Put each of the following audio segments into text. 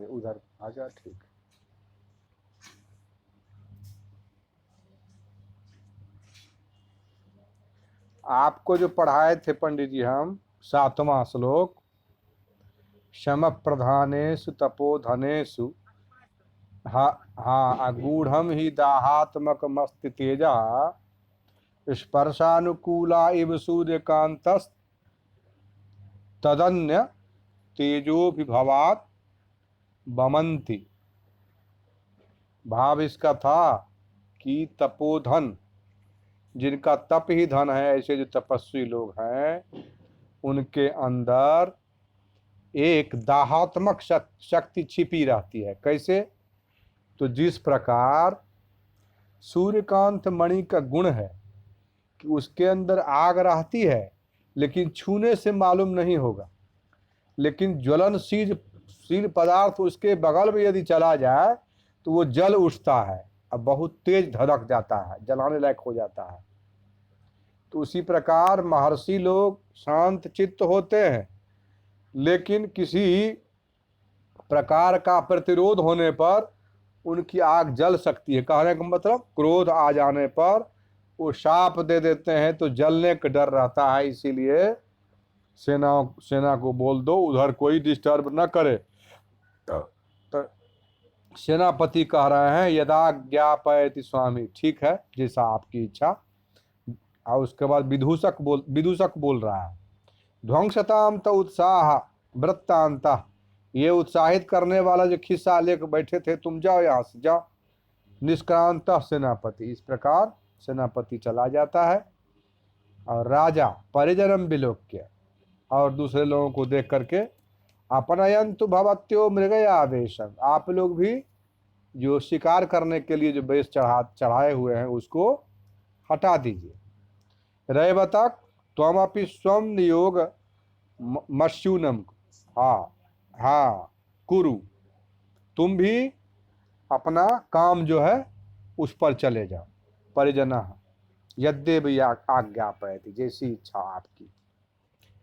आगे उधर आ जा। ठीक, आपको जो पढ़ाए थे पंडित जी हम 7वां श्लोक, शम प्रधानेषु तपोधनेषु हाँ गूढ़म ही दाहात्मक मस्त तेजा स्पर्शानुकूला इव सूर्यकांतस् तदन्य तेजोभिभवात् बमंती। भाव इसका था कि तपोधन, जिनका तप ही धन है, ऐसे जो तपस्वी लोग हैं उनके अंदर एक दाहात्मक शक्ति छिपी रहती है। कैसे? तो जिस प्रकार सूर्यकांत मणि का गुण है कि उसके अंदर आग रहती है लेकिन छूने से मालूम नहीं होगा, लेकिन ज्वलनशील पदार्थ उसके बगल में यदि चला जाए तो वो जल उठता है और बहुत तेज धड़क जाता है, जलाने लायक हो जाता है। तो उसी प्रकार महर्षि लोग शांत चित्त होते हैं, लेकिन किसी प्रकार का प्रतिरोध होने पर उनकी आग जल सकती है। कहने का मतलब क्रोध आ जाने पर वो शाप दे देते हैं तो जलने का डर रहता है। इसीलिए सेना को बोल दो उधर कोई डिस्टर्ब न करे। तो सेनापति कह रहे हैं यदा ज्ञापयति स्वामी, ठीक है जैसा आपकी इच्छा। और उसके बाद विदूषक बोल रहा है ध्वंसताम तो उत्साह वृत्तांत, ये उत्साहित करने वाला जो खिस्सा लेकर बैठे थे, तुम जाओ यहाँ से, जाओ। निष्क्रांत सेनापति, इस प्रकार सेनापति चला जाता है और राजा परिजनम विलोक्य, और दूसरे लोगों को देख करके अपनयंतु भवत्यो मृगया आवेशम, आप लोग भी जो शिकार करने के लिए जो बेस चढ़ाए हुए हैं उसको हटा दीजिए। रैवतक त्वमपि स्वम नियोग मस्यूनम, हाँ कुरु, तुम भी अपना काम जो है उस पर चले जाओ। परिजन यद्देव आज्ञापयति, जैसी इच्छा आपकी।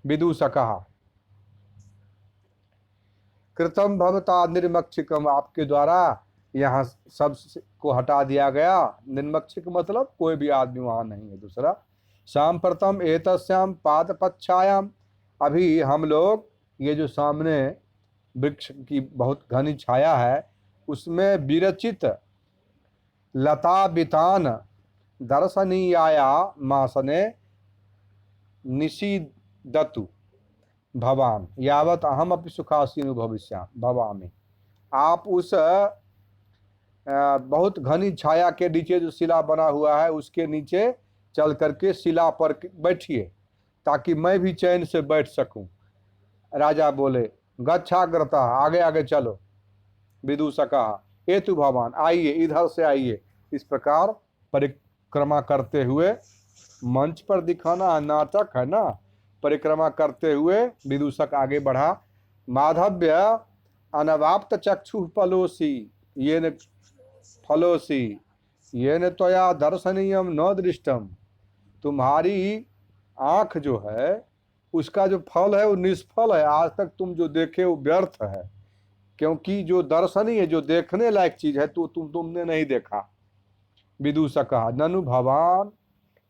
विदूषकः कृतम भवता निर्मक्षिकम, आपके द्वारा यहाँ सब को हटा दिया गया। निर्मक्षिक मतलब कोई भी आदमी वहाँ नहीं है दूसरा। सांप्रतम एतस्याम पादपच्छायाम, अभी हम लोग ये जो सामने वृक्ष की बहुत घनी छाया है उसमें विरचित लता वितान दर्शनीयाया मासने निषीदतु भवान यावत अहम अपि सुखासीनु भवामि। आप उस बहुत घनी छाया के नीचे जो शिला बना हुआ है उसके नीचे चल करके शिला पर बैठिए ताकि मैं भी चैन से बैठ सकूं। राजा बोले गच्छाग्रता, आगे आगे चलो। विदूषका हेतु भवान, आइए इधर से आइए। इस प्रकार परिक्रमा करते हुए, मंच पर दिखाना नाटक है ना, परिक्रमा करते हुए विदूषक आगे बढ़ा। माधव्य अनवाप्त चक्षु फलोसी ये न फलोसी ये न त्वया दर्शनीयम न दृष्टम, तुम्हारी आंख जो है उसका जो फल है वो निष्फल है, आज तक तुम जो देखे वो व्यर्थ है, क्योंकि जो दर्शनीय जो देखने लायक चीज है तो तुमने नहीं देखा। विदूषक ननु भवान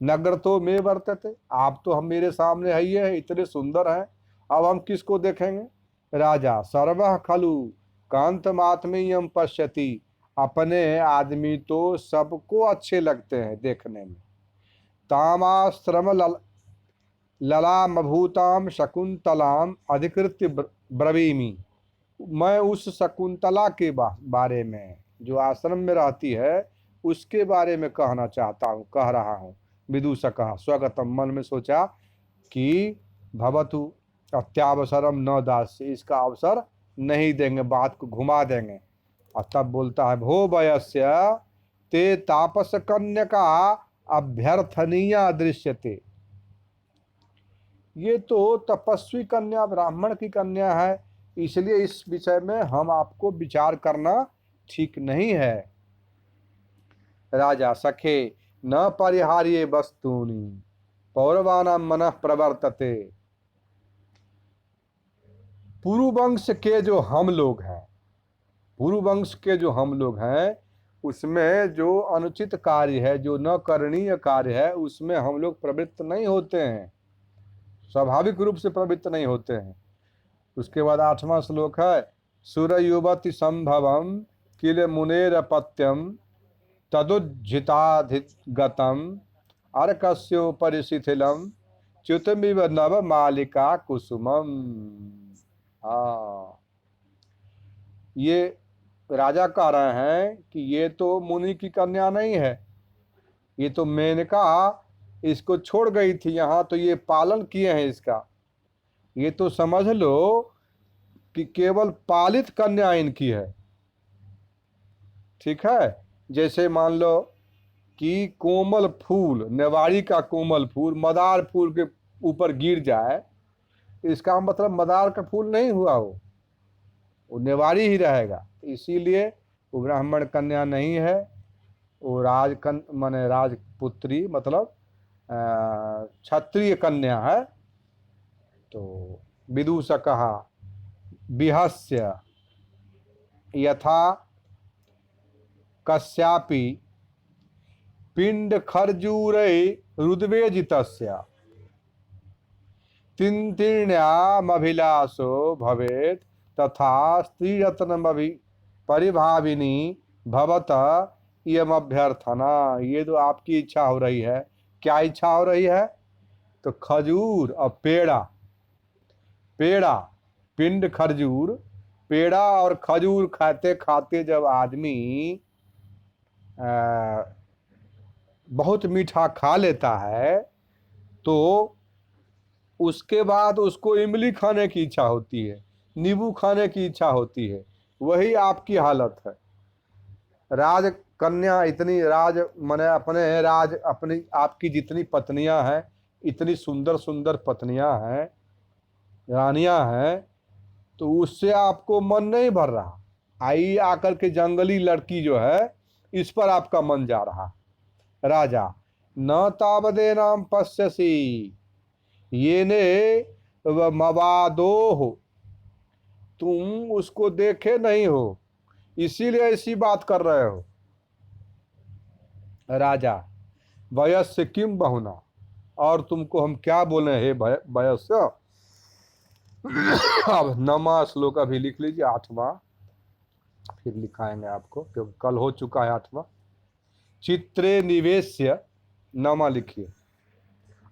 नगर तो में वर्तते, आप तो हम मेरे सामने है, ये है, इतने सुंदर हैं, अब हम किसको देखेंगे। राजा सर्वः खलु कांतमात्मीयम पश्यति, अपने आदमी तो सबको अच्छे लगते हैं देखने में। तामाश्रम ललामभूताम शकुंतलाम अधिकृत्य ब्रवीमि, मैं उस शकुंतला के बारे में जो आश्रम में रहती है उसके बारे में कहना चाहता हूँ, कह रहा हूँ। विदूषक स्वगतम, मन में सोचा कि भवतु अत्यावसरम न दास्य, इसका अवसर नहीं देंगे, बात को घुमा देंगे। और तब बोलता है भो वयस्य ते तापस कन्यका अभ्यर्थनीय दृश्यते, ये तो तपस्वी कन्या ब्राह्मण की कन्या है, इसलिए इस विषय में हम आपको विचार करना ठीक नहीं है। राजा सखे न परिहार्ये वस्तूनि पौरवानां मनः प्रवर्तते, पुरुवंश के जो हम लोग हैं पूर्व वंश के जो हम लोग हैं उसमें जो अनुचित कार्य है, जो न करणीय कार्य है, उसमें हम लोग प्रवृत्त नहीं होते हैं, स्वाभाविक रूप से प्रवृत्त नहीं होते हैं। उसके बाद 8वां श्लोक है, सुरयुवति संभवम किल मुनेरपत्यम तदुज्झिताधिगतम अर्कस्योपरि शिथिलम च्युतमिव नव मालिका कुसुमम। हाँ, ये राजा कह रहे हैं कि ये तो मुनि की कन्या नहीं है, ये तो मेनका इसको छोड़ गई थी यहाँ, तो ये पालन किए हैं इसका। ये तो समझ लो कि केवल पालित कन्या इनकी है। ठीक है, जैसे मान लो कि कोमल फूल, नेवाड़ी का कोमल फूल मदार फूल के ऊपर गिर जाए, इसका मतलब मदार का फूल नहीं हुआ, वो नेवाड़ी ही रहेगा। इसीलिए वो ब्राह्मण कन्या नहीं है, वो माने राजपुत्री, मतलब क्षत्रिय कन्या है। तो विदुष कहा विहस्य यथा कस्यापि पिंड खर्जूरै रुद्वेजितस्य तिन्तीर्ण्यामभिलाषो भवेत् तथा स्त्रीरत्नमभि परिभाविनी भवत इयम अभ्यर्थना। ये तो आपकी इच्छा हो रही है। क्या इच्छा हो रही है? तो खजूर और पेड़ा, पेड़ा पिंड खजूर, पेड़ा और खजूर खाते खाते जब आदमी बहुत मीठा खा लेता है तो उसके बाद उसको इमली खाने की इच्छा होती है, नींबू खाने की इच्छा होती है। वही आपकी हालत है। राज कन्या इतनी राज माने अपने राज अपनी आपकी जितनी पत्नियां हैं, इतनी सुंदर सुंदर पत्नियां हैं, रानियां हैं, तो उससे आपको मन नहीं भर रहा। आई आकर के जंगली लड़की जो है, इस पर आपका मन जा रहा। राजा न तावदे नाम पश्यसी ये ने मवादो हो, तुम उसको देखे नहीं हो, इसीलिए ऐसी बात कर रहे हो। राजा वयस्य किम बहुना, और तुमको हम क्या बोले हे वयस्य। अब 9वां श्लोक अभी लिख लीजिए, 8वां फिर लिखाएंगे आपको, क्योंकि कल हो चुका है 8वां। चित्रे निवेश्य, 9वां लिखिए।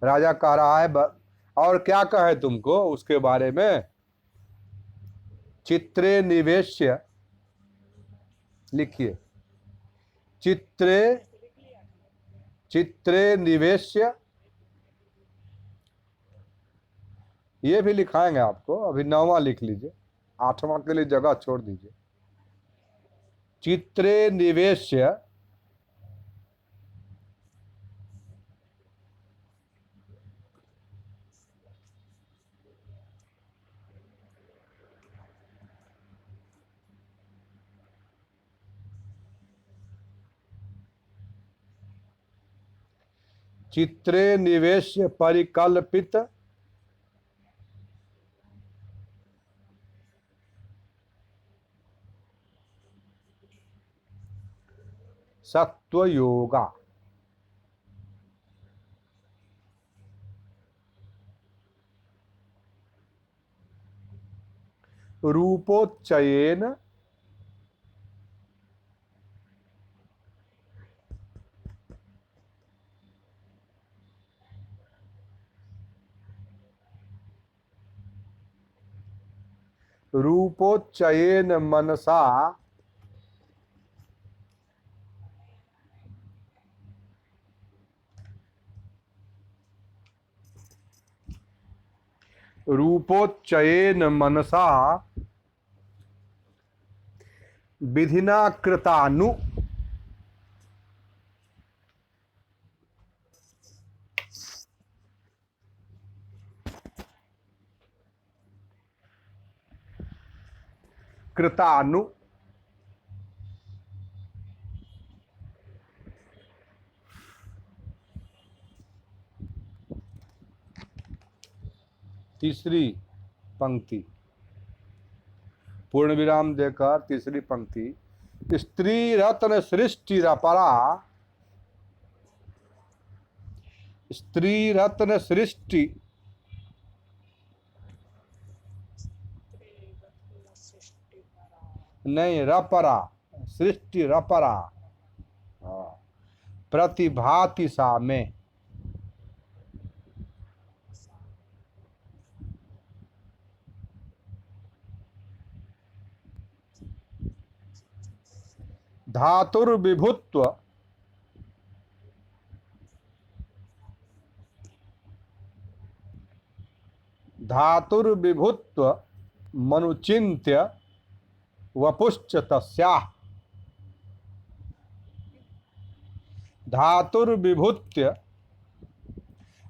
राजा कह रहा है और क्या कहे तुमको उसके बारे में। चित्रे निवेश्य लिखिए, चित्रे चित्रे निवेश्य, ये भी लिखाएंगे आपको। अभी 9वां लिख लीजिए, 8वां के लिए जगह छोड़ दीजिए। चित्रे निवेश्य चित्रे निवेश्य परिकल्पित सत्व योगा, रूपोच्चयेन रूपोच्चयेन मनसा रूपोच्चयेन मनसा विधिना कृतानु कृतानु तीसरी पंक्ति, पूर्ण विराम देकर तीसरी पंक्ति, स्त्री रत्न सृष्टि रपरा, स्त्री रत्न सृष्टि, नहीं रपरा, सृष्टि रपरा, प्रतिभाति सा में, धातुर्विभुत्व, धातुर्विभुत्व मनुचिन्त्य वपुश्च तस्याः, धातुर्विभुत्य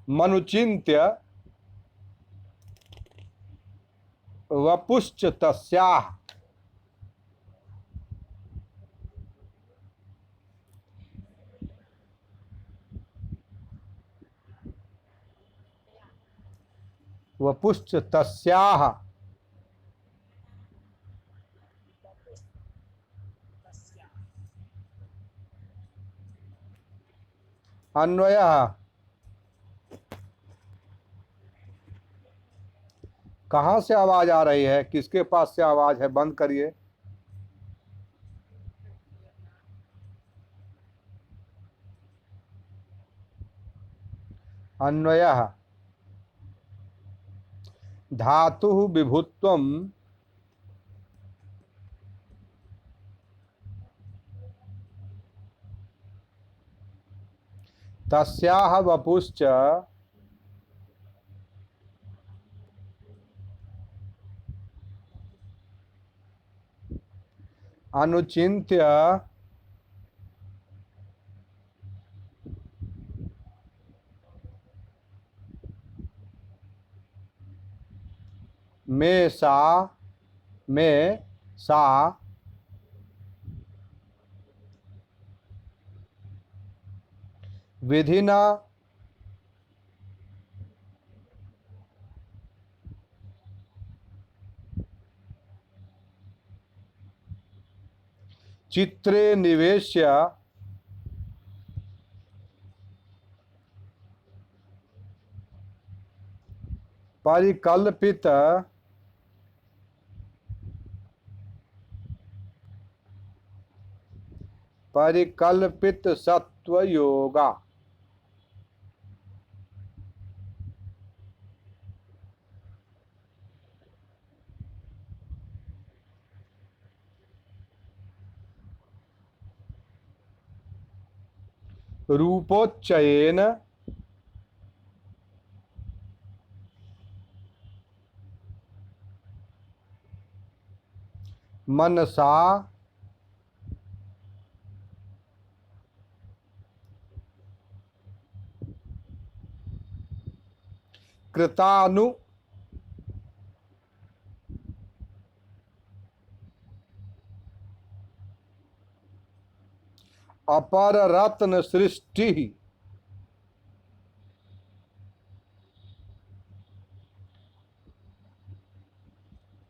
मनुचिन्त्य वपुश्च तस्याः, वपुश्च तस्याः, अन्वयः। कहाँ से आवाज आ रही है? किसके पास से आवाज है? बंद करिए। अन्वयः धातु विभुत्वम तस्याः वपुश्च अनुचिन्त्य में सा विधिना चित्रे निवेश्य परिकल्पित सत्वयोगा, रूपोच्चयेन मनसा कृतानु अपर रत्न सृष्टि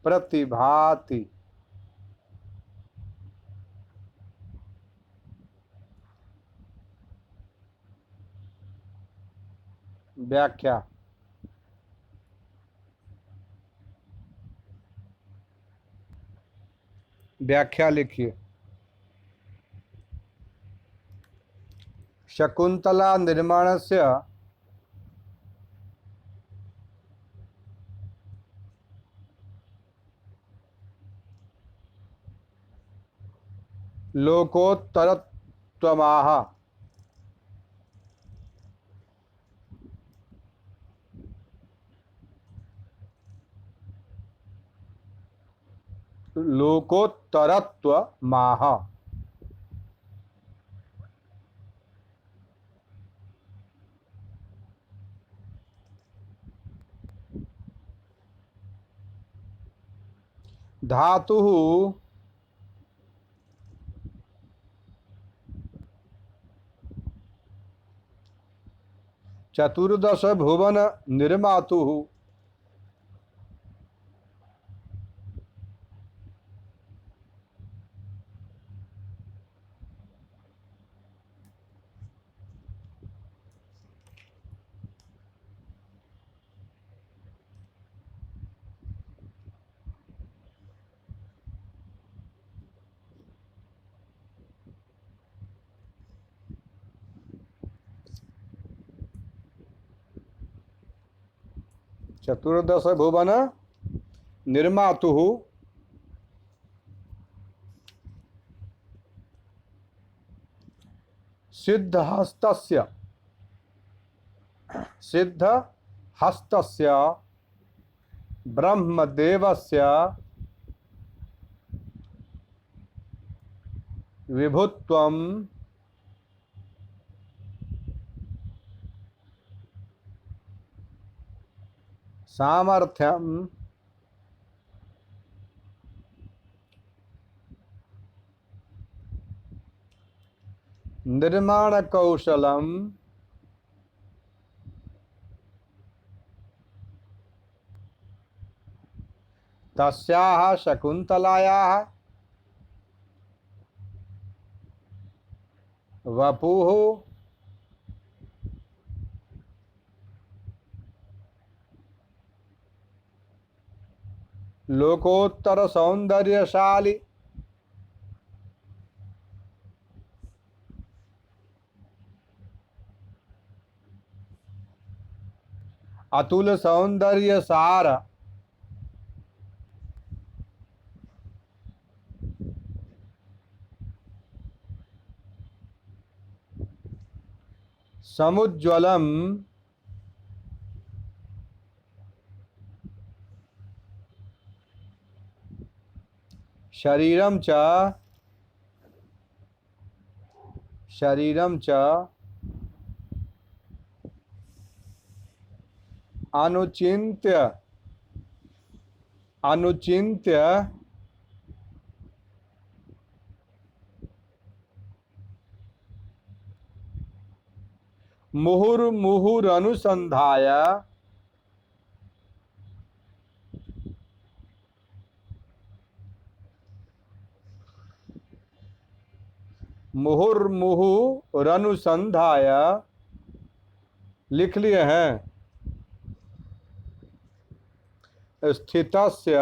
प्रतिभाति। व्याख्या व्याख्या लिखिए। शकुंतला निर्माणस्य लोकोत्तरत्वमाह, लोकोत्तरत्वमाह, धातुः चतुर्दश भुवन निर्मातुः चतुर्दश भुवन निर्मातु सिद्धहस्तस्य ब्रह्मदेवस्य विभुत्वं सामर्थ्यं निर्माण कौशलम तस्याः शकुन्तलायाः वपुः लोकोत्तर सौंदर्यशाली अतुल सौंदर्य सार समुज्ज्वलम शरीरम च अनुचिन्त्य मुहुर्मुहुरनुसन्धाय लिख लिए हैं स्थितस्य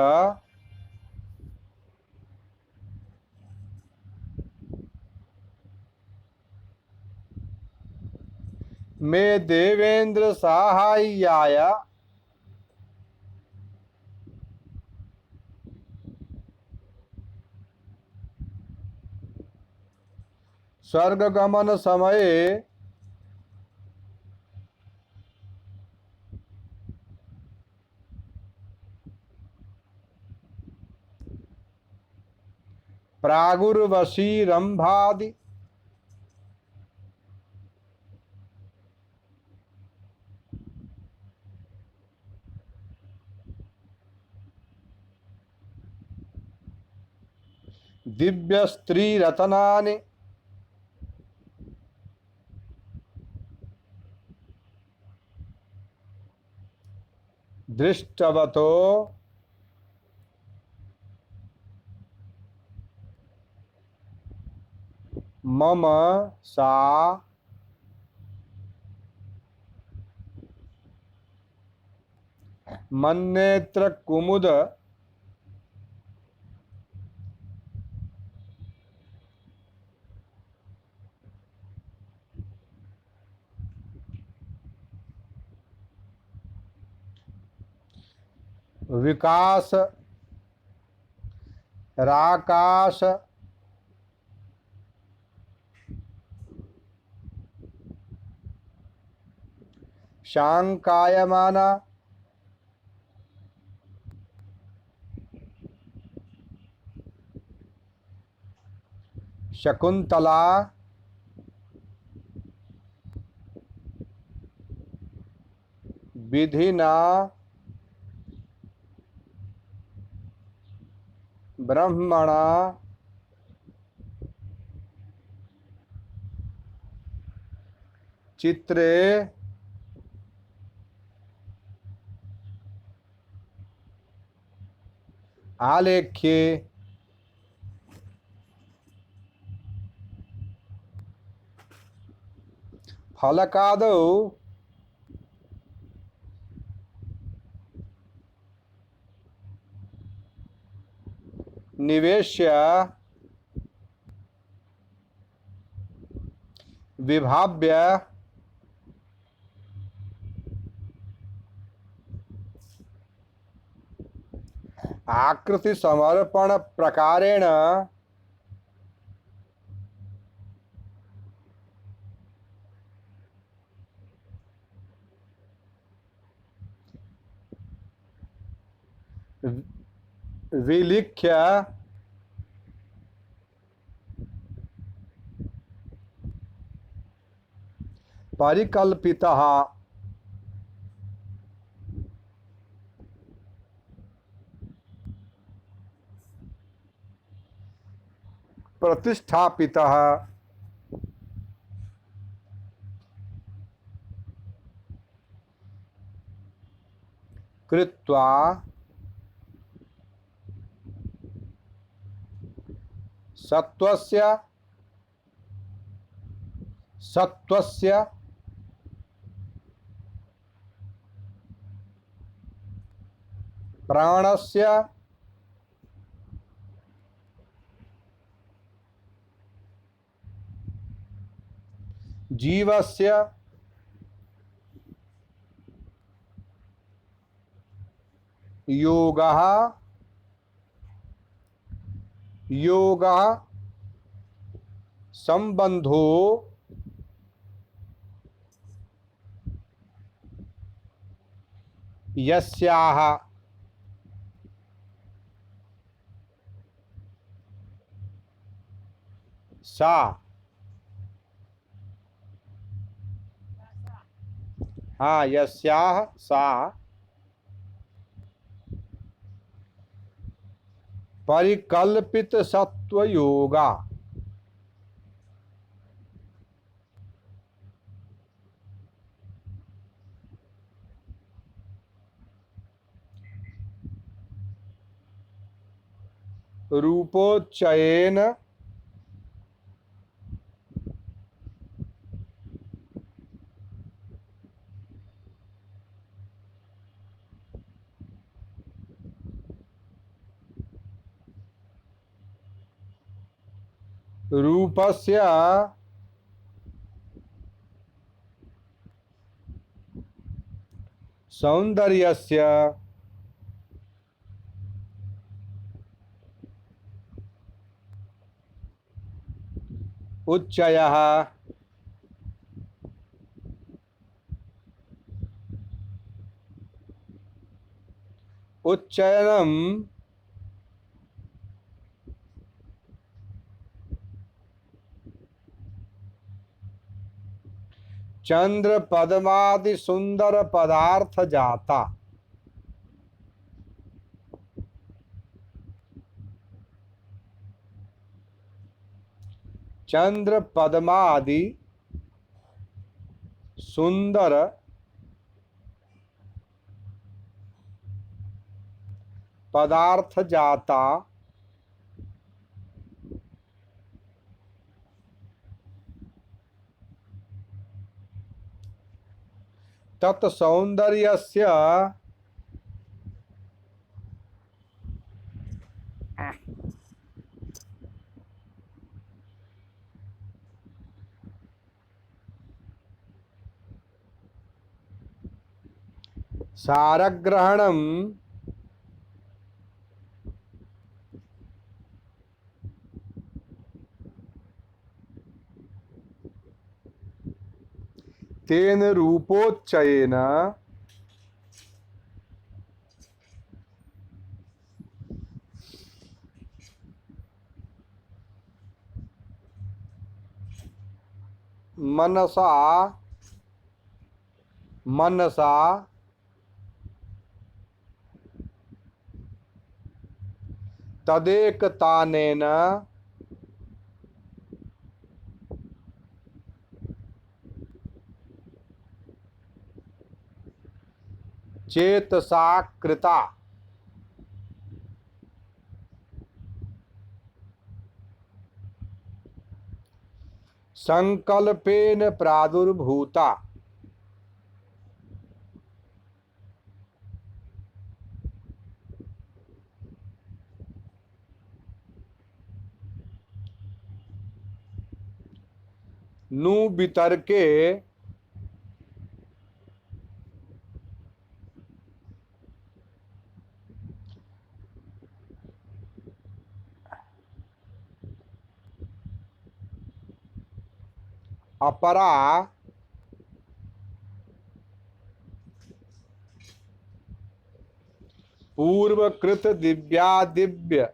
मे देवेंद्र साहाय्याय स्वर्गगमन समये प्रागुर्वशी रंभादि दिव्य स्त्री रतनानि दृष्टवतो मम सा मन्नेत्र कुमुद विकास राकाश शांकायमाना शकुंतला विधिना ब्रह्मणा चित्रे आलेख्ये फलकादौ निवेश्य विभाव्य आकृति समर्पण प्रकारेण विलिख्य परिकल्पितः प्रतिष्ठापितः कृत्वा सत्वस्य प्राणस्य जीवस्य योगः संबंधो यस्याः सा यस्याः सा परिकल्पित सत्वयोगा रूपोच्चयेन रूपस्य सौंदर्यस्य उच्चयः उच्चयनम चंद्र पद्मादि सुंदर पदार्थ जाता चंद्र पद्मादि सुंदर पदार्थ जाता तत्सौंदर्यस्य सारग्रहणम तेन रूपोच्चयेन मनसा तदेकतानेन चेतसा कृता संकल्पेन प्रादुर्भूता नु वितर्के अपरा पूर्वकृत दिव्यादिव्य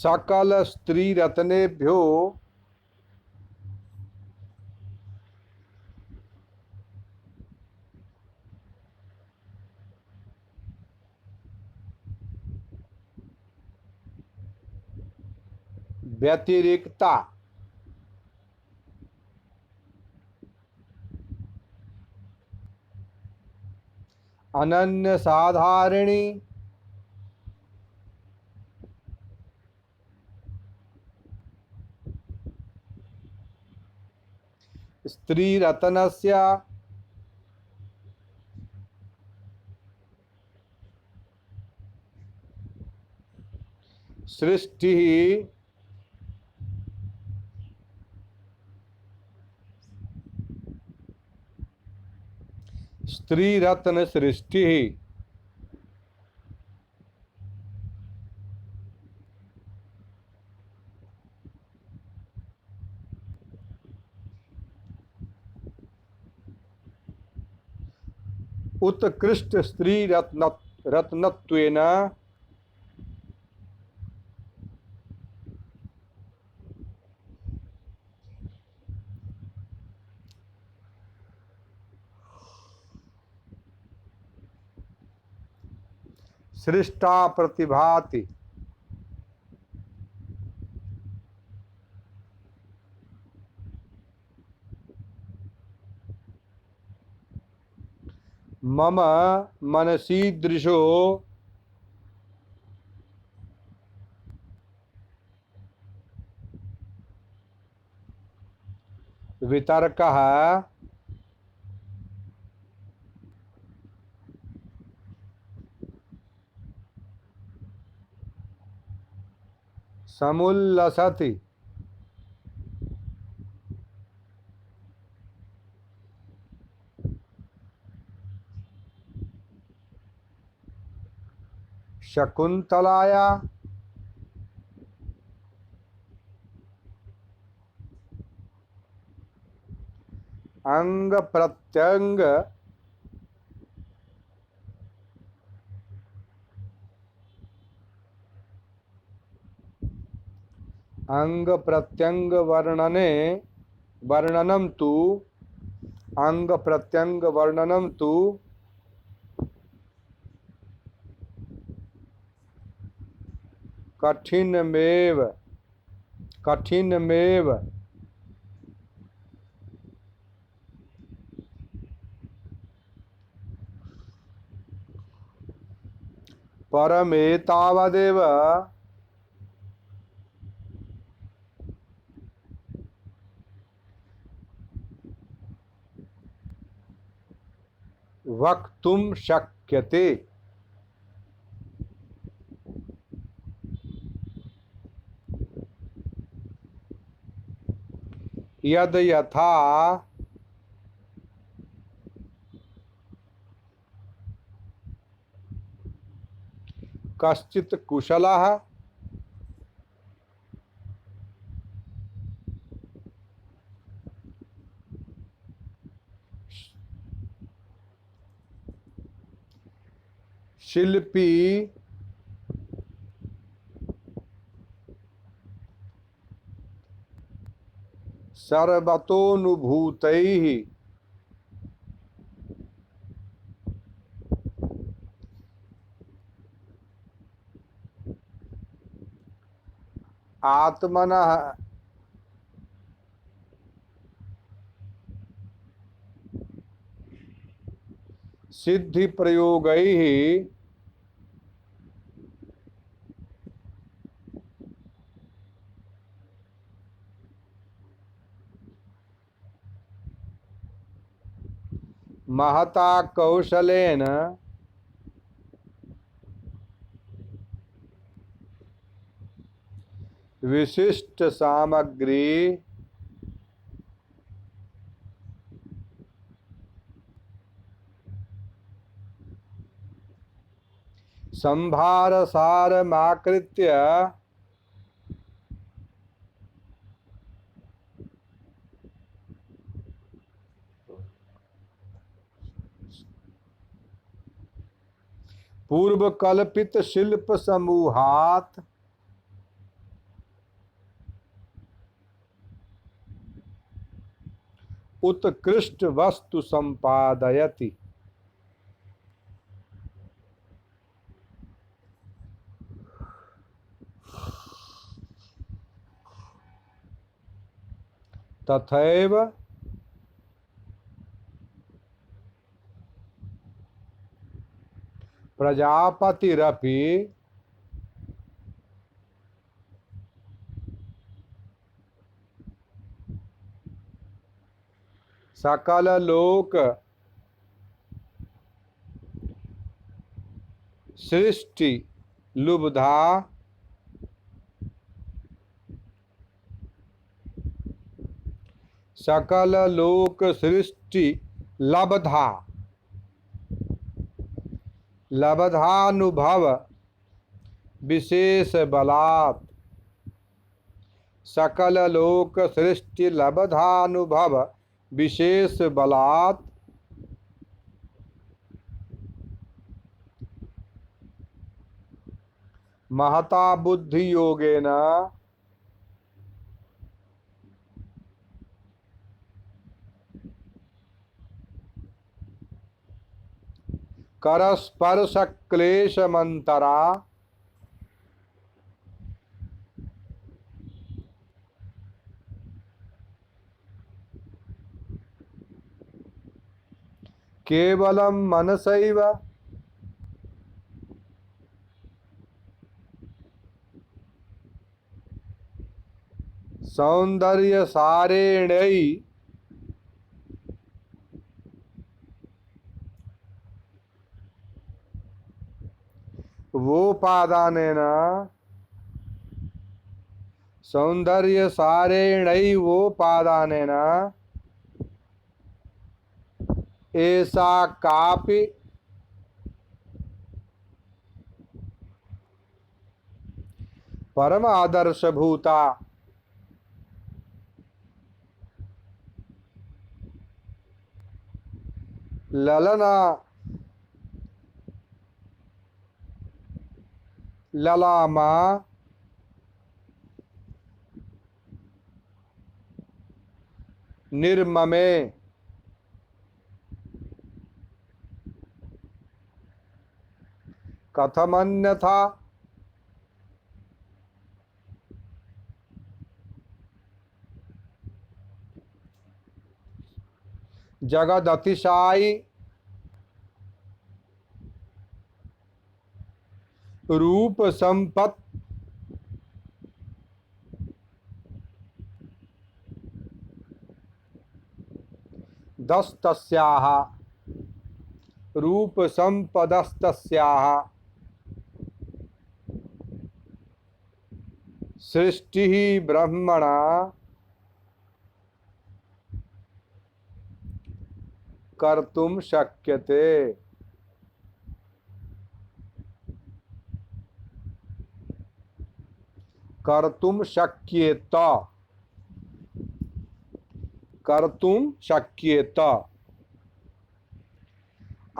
सकल स्त्री रत्नेभ्यो व्यतिरिक्ता अनन्य साधारिणी स्त्री रत्नस्य सृष्टि स्त्री रत्न सृष्टि उत्कृष्ट स्त्री रत्नत्वेन सृष्टा प्रतिभाति मम मनसीदृशो वितर्कः समुल्लसति शकुन्तलाया अंग प्रत्यंग अंग प्रत्यंग वर्णनम तु अंग प्रत्यंग वर्णनम तु कठिनमेव परमेतावदेव वक्तुं शक्यते। यद यथा कश्चित् कुशलः शिल्पी सर्वतोनुभूतैः आत्मनः सिद्धि प्रयोगैः महता कौशलेन विशिष्ट सामग्री संभार सारमाकृत्य पूर्व कल्पित शिल्प समूहात उत्कृष्ट वस्तु संपादयति। तथैव प्रजापतिरपि सकल लोक सृष्टि लुब्धा सकल लोक सृष्टि लब्धा लब्धानुभव विशेष बलात् सकल लोक सृष्टि लब्धानुभव विशेष बलात् महता बुद्धि योगेन करस्पर्श क्लेशमंतरा केवलम मनसैव सौंदर्य सारेणै वोपादानेन सौंदर्य सारेणैवोपादानेन एषा कापि परम आदर्शभूता ललना ललामा निर्ममे कथमन्यथा जगदतिशायी रूप संपत् दस्तस्याः रूप संपदस्तस्याः सृष्टि ब्रह्मणा कर्तुम शक्यते। कर्तुम शक्येत कर्तुम शक्येत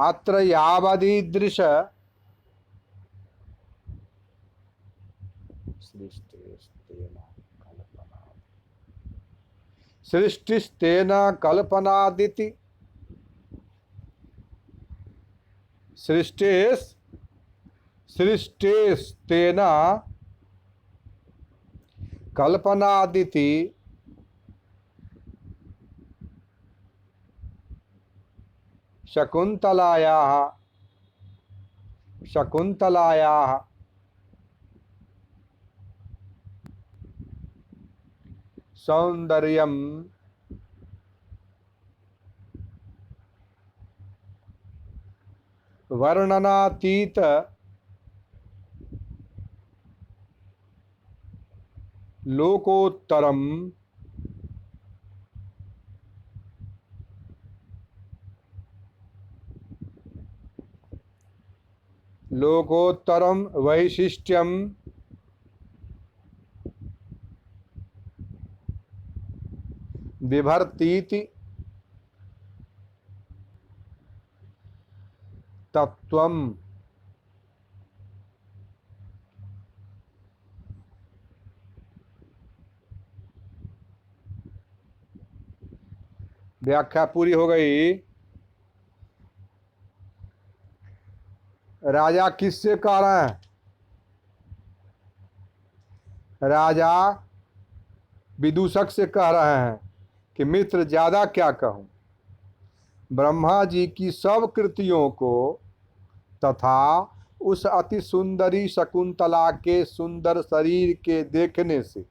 अत्र यावदीदृश सृष्टिस्तेन कल्पनादिति सृष्टिस्तेन कल्पनादिति शकुन्तलायाः सौंदर्यम वर्णनातीत लोकोत्तरम लोकोत्तरम वैशिष्ट्यम बिभर्तीति तत्वम। व्याख्या पूरी हो गई। राजा किससे कह रहे हैं? राजा विदूषक से कह रहे हैं कि मित्र ज्यादा क्या कहूं, ब्रह्मा जी की सब कृतियों को तथा उस अति सुंदरी शकुंतला के सुंदर शरीर के देखने से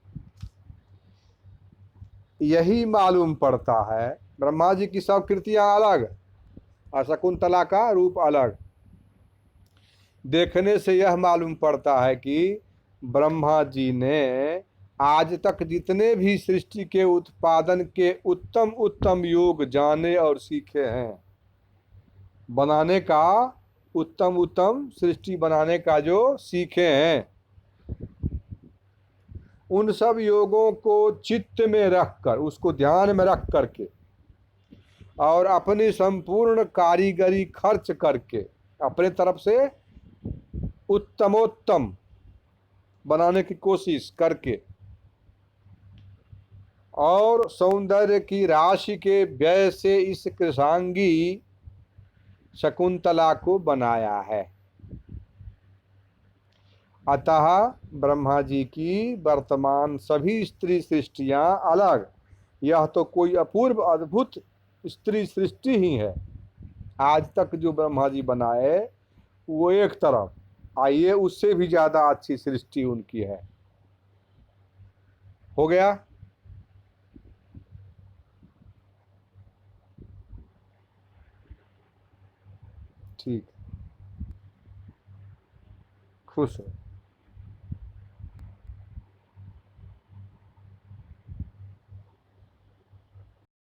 यही मालूम पड़ता है, ब्रह्मा जी की सब कृतियां अलग और शकुंतला का रूप अलग, देखने से यह मालूम पड़ता है कि ब्रह्मा जी ने आज तक जितने भी सृष्टि के उत्पादन के उत्तम उत्तम योग जाने और सीखे हैं, बनाने का उत्तम उत्तम सृष्टि बनाने का जो सीखे हैं, उन सब योगों को चित्त में रखकर, उसको ध्यान में रख करके और अपनी संपूर्ण कारीगरी खर्च करके अपने तरफ से उत्तमोत्तम बनाने की कोशिश करके और सौंदर्य की राशि के व्यय से इस कृशांगी शकुंतला को बनाया है। अतः ब्रह्मा जी की वर्तमान सभी स्त्री सृष्टियां अलग, यह तो कोई अपूर्व अद्भुत स्त्री सृष्टि ही है। आज तक जो ब्रह्मा जी बनाए वो एक तरफ, आइए उससे भी ज्यादा अच्छी सृष्टि उनकी है। हो गया? ठीक, खुश हो।